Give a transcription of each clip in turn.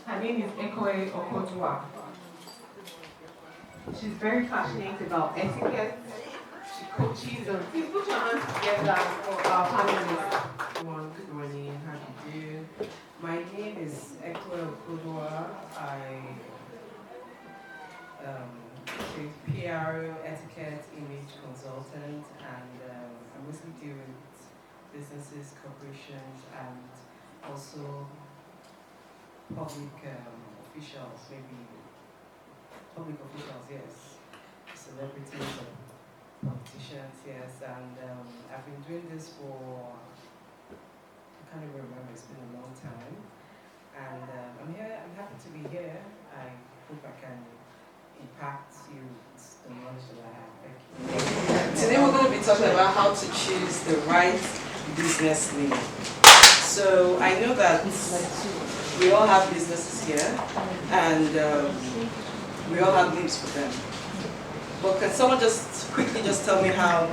Her name is Ekoe Okodua. She's very passionate about etiquette. She coaches and please put your hands together for our panelists. Everyone, good morning. How do you do? My name is Ekoe Okodua. I am a PR, etiquette, image consultant, and I mostly deal with businesses, corporations, and also public officials, maybe public officials, yes, celebrities and politicians, yes, and I've been doing this for, I can't even remember, it's been a long time, and I'm happy to be here. I hope I can impact you with the knowledge that I have. Thank you. Today we're going to be talking about how to choose the right business name. So I know that we all have businesses here, and we all have names for them. But can someone just quickly tell me how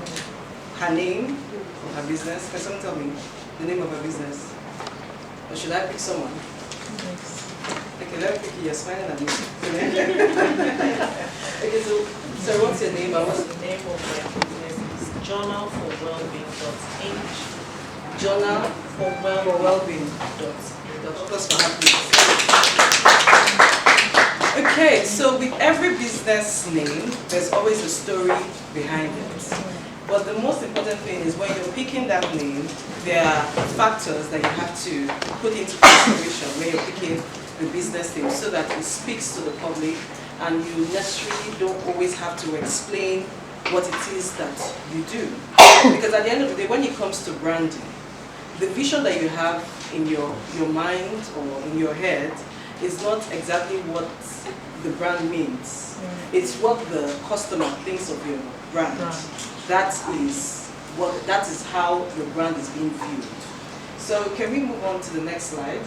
her name of her business? Can someone tell me the name of her business? Or should I pick someone? Yes. Okay, let me pick you. You're smiling at me. Okay, so what's your name? What's the name of my business? Is Journal for Wellbeing.ing. Journal for Wellbeing. Plus for happiness. Okay, so with every business name, there's always a story behind it. But the most important thing is when you're picking that name, there are factors that you have to put into consideration when you're picking the business name so that it speaks to the public and you necessarily don't always have to explain what it is that you do. Because at the end of the day, when it comes to branding, the vision that you have in your mind or in your head is not exactly what the brand means. It's what the customer thinks of your brand. That is how the brand is being viewed. So can we move on to the next slide?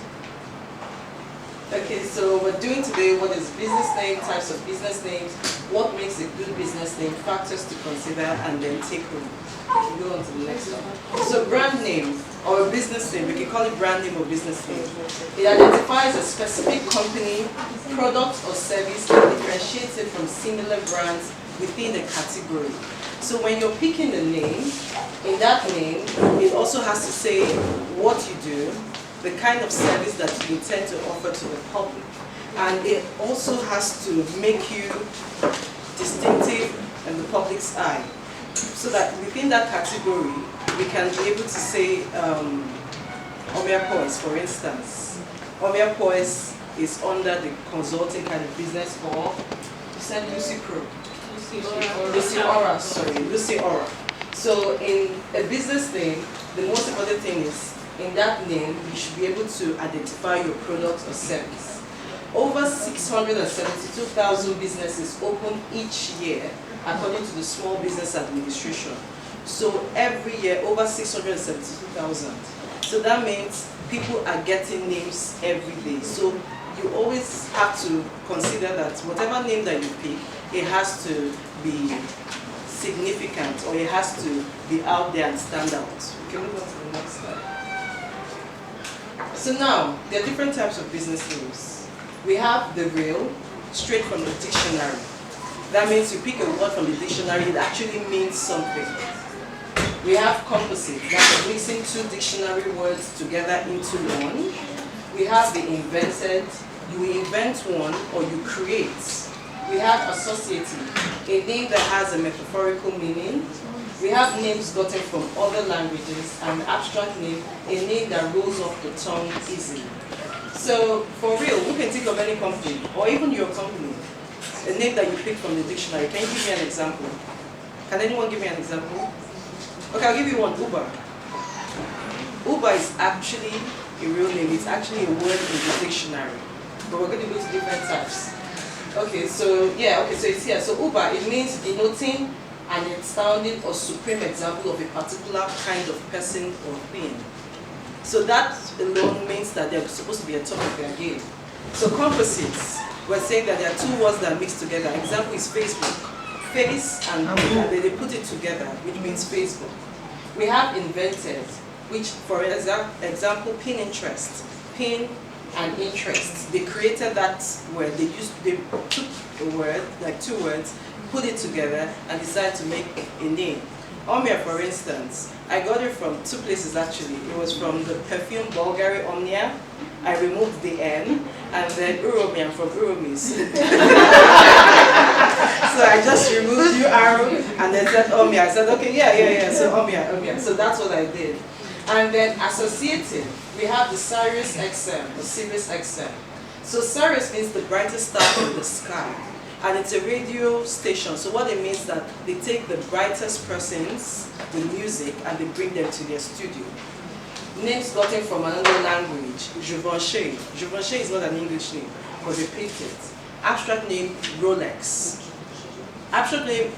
Okay, so we're doing today what is business name, types of business names, what makes a good business name, factors to consider, and then take home. We can go on to the next one. So brand name or a business name, we can call it brand name or business name. It identifies a specific company, product or service that differentiates it from similar brands within a category. So when you're picking the name, in that name, it also has to say what you do, the kind of service that you intend to offer to the public. And it also has to make you distinctive in the public's eye. So that within that category, we can be able to say Omia Poise, for instance. Omia Poise is under the consulting kind of business for, you said Lucy Crow. Lucy Aura. So in a business name, the most important thing is, in that name, you should be able to identify your product or service. Over 672,000 businesses open each year, according to the Small Business Administration. So every year, over 672,000. So that means people are getting names every day. So you always have to consider that whatever name that you pick, it has to be significant or it has to be out there and stand out. We can move on to the next slide. So now, there are different types of business names. We have the real, straight from the dictionary. That means you pick a word from the dictionary, it actually means something. We have composite, that's mixing two dictionary words together into one. We have the invented, you invent one or you create. We have associative, a name that has a metaphorical meaning. We have names gotten from other languages, and abstract name, a name that rolls off the tongue easily. So, for real, who can think of any company, or even your company, a name that you picked from the dictionary? Can you give me an example? Can anyone give me an example? Okay, I'll give you one, Uber. Uber is actually a real name, it's actually a word in the dictionary, but we're going to go to different types. Okay, so it's here. So Uber, it means denoting an astounding or supreme example of a particular kind of person or thing. So that alone means that they're supposed to be a top of their game. So composites, we're saying that there are two words that mix together. Example is Facebook. Face and they put it together, which means Facebook. We have invented, which for example, Pinterest. Pin and interest. They created that word. They took a word, like 2 words, put it together, and decided to make a name. Omnia, for instance, I got it from 2 places actually. It was from the perfume Bulgari Omnia. I removed the N, and then Uromian from Uromis. So I just removed UR and then said Omnia. I said, okay, yeah. So Omnia. So that's what I did. And then associated, we have the Sirius XM, the Sirius XM. So Sirius means the brightest star in the sky. And it's a radio station. So what it means is that they take the brightest persons with music and they bring them to their studio. Names gotten from another language, Givenchy. Givenchy is not an English name, but they picked it. Abstract name, Rolex. Abstract name,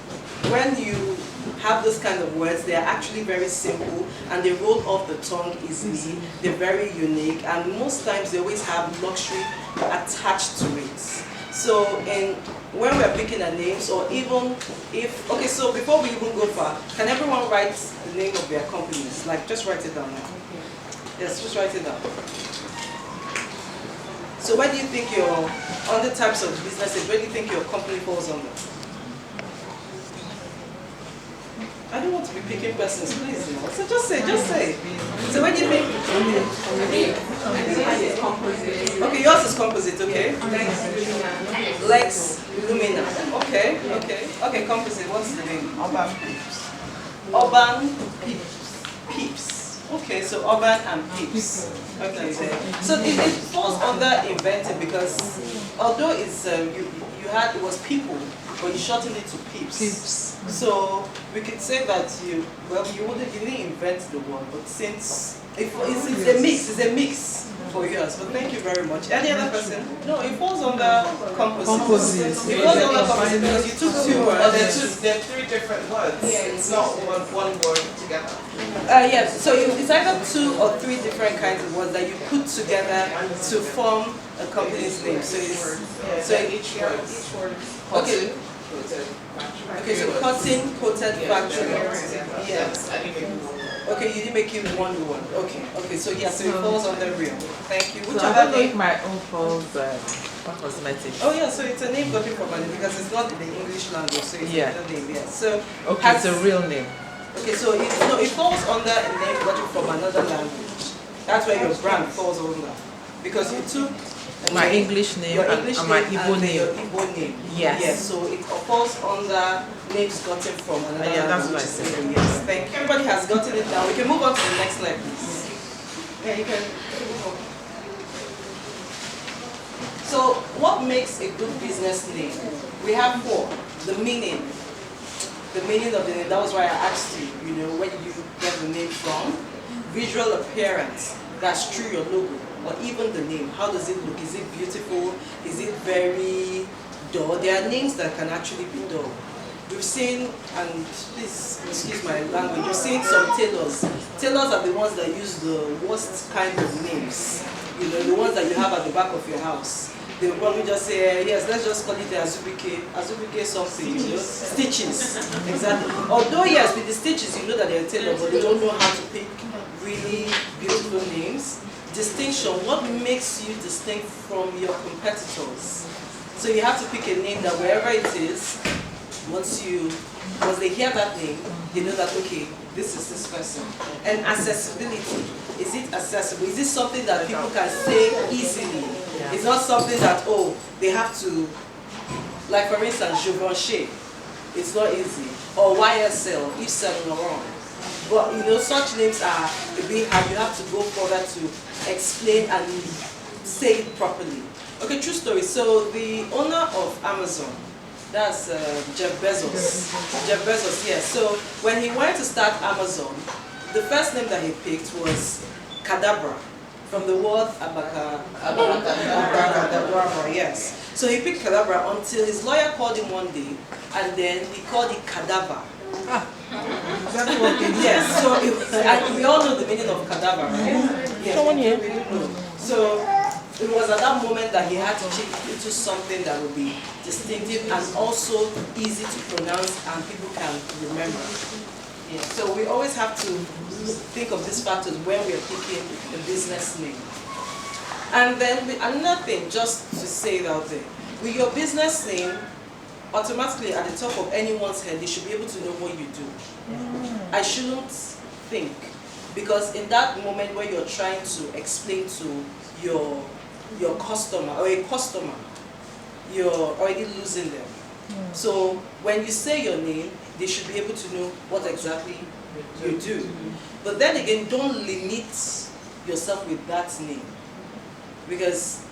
when you have those kind of words, they are actually very simple and they roll off the tongue easily. They're very unique and most times they always have luxury attached to it. So when we're picking a names, or even if, okay, so before we even go far, can everyone write the name of their companies? Like, just write it down now. Yes, just write it down. So where do you think on the types of businesses, where do you think your company falls under? I don't want to be picking persons, please. You know. So just say. So where do you think? Okay, yours is composite, okay? Lex Lumina. Okay, composite. What's the name? Urban Peeps. Urban Peeps. Okay, so Urban and Peeps. Okay, so it falls under invented because although it's it was people, but you shortened it to Peeps. So we could say that you didn't invent the word, but since it's a mix for yours. But thank you very much. Any other person? No, it falls under composite. It falls under composite because you took 2 words. They're 3 different words. Yeah, it's not one word together. Yes, so it's either 2 or 3 different kinds of words that you put together to form a company's name. So Each word. Okay. Okay, so cotton coated factory. Yes. Okay, you didn't make it one. Okay, so yeah, so it falls under real. Thank you. Which So I other don't know if name? my own falls cosmetic. Oh yeah, so it's a name gotten from an because it's not in the English language, so it's Yeah. another name. Yeah. So Okay, it's a real name. okay, so it falls under a name gotten from another language. That's where your brand falls under because you took My English name your English and my name Igbo and name. your Igbo name. Yes. Yes, so it falls under names gotten from another Yeah, that's language. what I said. Yes, thank you. Everybody has gotten it now. We can move on to the next slide, please. Yeah, you can move on. So, what makes a good business name? We have 4. The meaning. The meaning of the name. That was why I asked you, where did you get the name from? Visual appearance. That's true, your logo. Or even the name, how does it look? Is it beautiful? Is it very dull? There are names that can actually be dull. We've seen, and please excuse my language, we've seen some tailors. Tailors are the ones that use the worst kind of names. The ones that you have at the back of your house. They will probably just say, yes, let's just call it the Azubike something, stitches. Exactly. Although yes, with the stitches, you know that they're tailor, but they don't know how to pick really beautiful names. Distinction, what makes you distinct from your competitors? So you have to pick a name that wherever it is, once they hear that name, they know that, okay, this is this person. And accessibility, is it accessible? Is it something that people can say easily? It's not something that, they have to, like for instance, Givenchy, it's not easy. Or YSL, Yves Saint Laurent. But such names are a bit hard. You have to go further to explain and say it properly. Okay, true story. So the owner of Amazon, that's Jeff Bezos. Jeff Bezos, yes. So when he wanted to start Amazon, the first name that he picked was Cadabra, from the word abracadabra, yes. So he picked Cadabra until his lawyer called him one day, and then he called it Cadaver. Yes, so we all know the meaning of cadaver, right? Yes, Someone here. So it was at that moment that he had to change into something that would be distinctive and also easy to pronounce and people can remember. Yeah. So we always have to think of these factors when we are picking a business name. And then another thing, just to say it out there, with your business name, automatically at the top of anyone's head, they should be able to know what you do. I shouldn't think, because in that moment where you're trying to explain to your customer or a customer, you're already losing them. So when you say your name, they should be able to know what exactly you do. But then again, don't limit yourself with that name, because,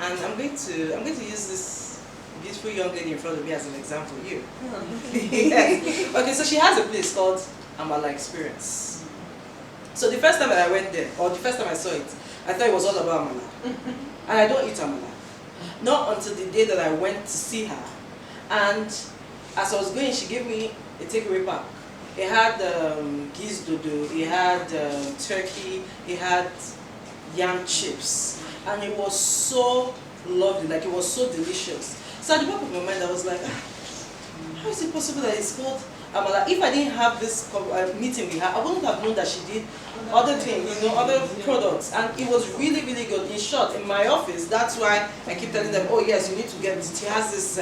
and I'm going to use this beautiful young lady in front of me as an example here. Yes. Okay, so she has a place called Amala Experience. So the first time that I went there, or the first time I saw it, I thought it was all about Amala. And I don't eat Amala. Not until the day that I went to see her. And as I was going, she gave me a takeaway pack. It had geese dodo, it had turkey, it had yam chips. And it was so lovely, like it was so delicious. So at the back of my mind, I was like, how is it possible that it's called Amala? If I didn't have this meeting with her, I wouldn't have known that she did other things, other products. And it was really, really good. In short, in my office, that's why I keep telling them, oh yes, you need to get this. She has this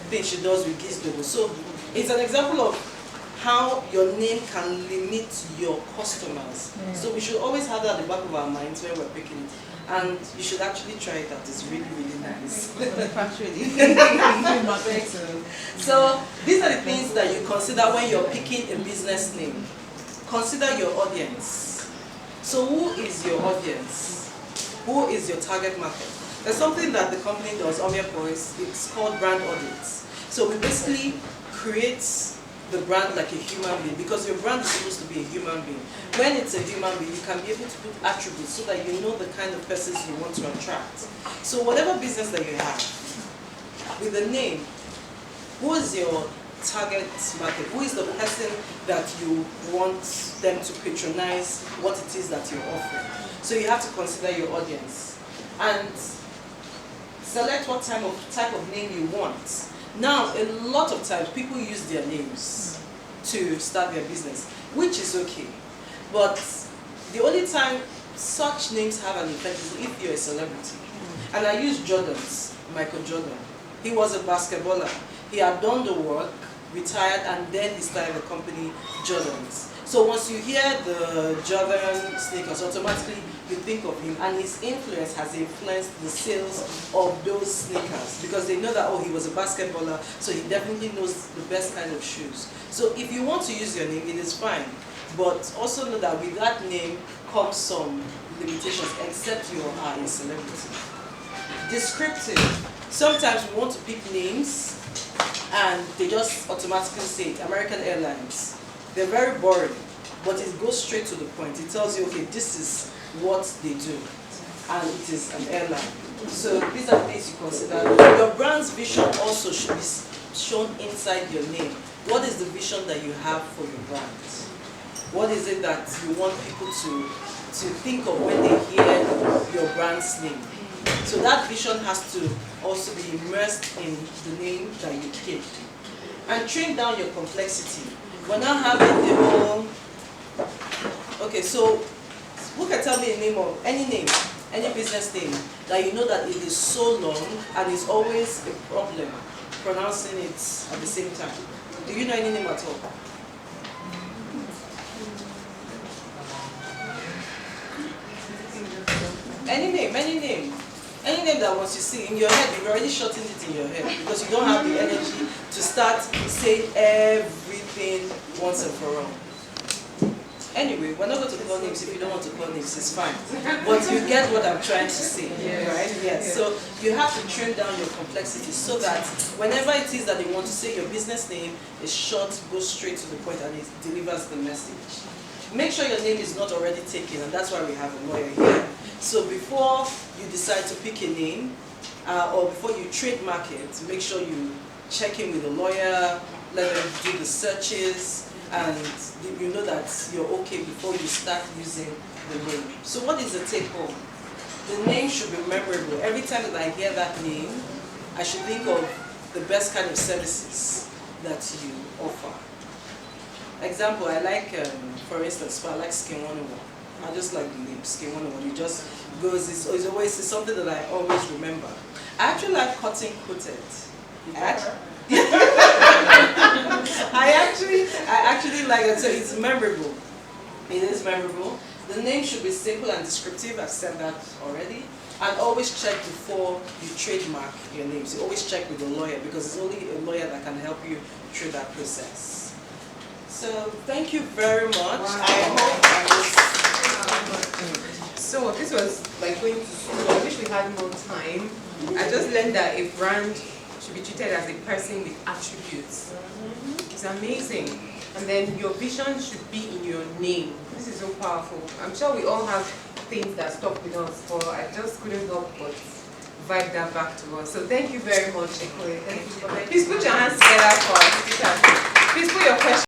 thing she does with geese dodo. So it's an example of how your name can limit your customers. So we should always have that at the back of our minds when we're picking it. And you should actually try it out. It's really, really nice. So these are the things that you consider when you're picking a business name. Consider your audience. So who is your audience? Who is your target market? There's something that the company does, ABUJA Boys, it's called brand audits. So we basically create the brand like a human being, because your brand is supposed to be a human being. When it's a human being, you can be able to put attributes so that you know the kind of persons you want to attract. So whatever business that you have, with the name, who is your target market? Who is the person that you want them to patronize what it is that you're offering? So you have to consider your audience and select what type of name you want. Now, a lot of times people use their names to start their business, which is okay. But the only time such names have an effect is if you're a celebrity. And I use Jordan's, Michael Jordan. He was a basketballer. He had done the work, retired, and then he started the company Jordan's. So once you hear the Jordan sneakers, automatically you think of him, and his influence has influenced the sales of those sneakers, because they know that, oh, he was a basketballer, so he definitely knows the best kind of shoes. So if you want to use your name, it is fine, but also know that with that name comes some limitations, except you are a celebrity. Descriptive. Sometimes we want to pick names and they just automatically say it. American Airlines. They're very boring, but it goes straight to the point. It tells you, okay, this is what they do, and it is an airline. So these are the things you consider. Your brand's vision also should be shown inside your name. What is the vision that you have for your brand? What is it that you want people to think of when they hear your brand's name? So that vision has to also be immersed in the name that you pick. And trim down your complexity. We're now having the whole, okay, so who can tell me a name of any business name that you know that it is so long and is always a problem pronouncing it at the same time? Do you know any name at all? Any name. Any name that once you see in your head, you've already shortened it in your head because you don't have the energy to start saying everything once and for all. Anyway, we're not going to call names if you don't want to call names, it's fine. But you get what I'm trying to say, right? Yes. So you have to trim down your complexity so that whenever it is that they want to say your business name is short, goes straight to the point and it delivers the message. Make sure your name is not already taken, and that's why we have a lawyer here. So before you decide to pick a name, or before you trademark it, make sure you check in with a lawyer, let them do the searches, and you know that you're okay before you start using the name. So what is the take home? The name should be memorable. Every time that I hear that name, I should think of the best kind of services that you offer. Example, I like, for instance, I like Skin 101. I just like the lips. It just goes. It's always it's something that I always remember. I actually like cotton coated. I actually like it. So it's memorable. It is memorable. The name should be simple and descriptive. I've said that already. And always check before you trademark your name. So always check with a lawyer because it's only a lawyer that can help you through that process. So thank you very much. Wow. I hope So this was like going to school. I wish we had more time. I just learned that a brand should be treated as a person with attributes. It's amazing. And then your vision should be in your name. This is so powerful. I'm sure we all have things that stuck with us, but I just couldn't help but vibe that back to us. So thank you very much, Ekoe. Thank you. Please put your hands together for our speakers. Please put your questions.